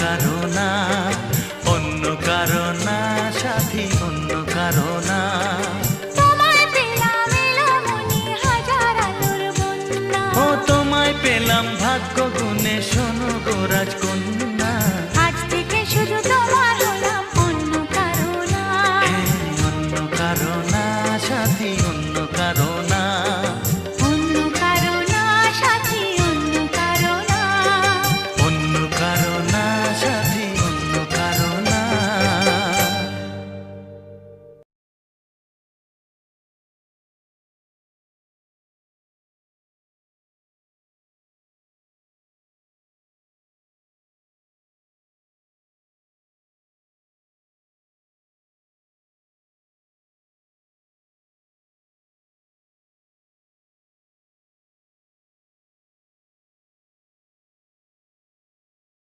কারো না, অন্য কারো না সাথী, অন্য কারো না। তোমায় পেলাম এলো মনে হাজার আলোর বন্যা। ও তোমায় পেলাম ভাগ্য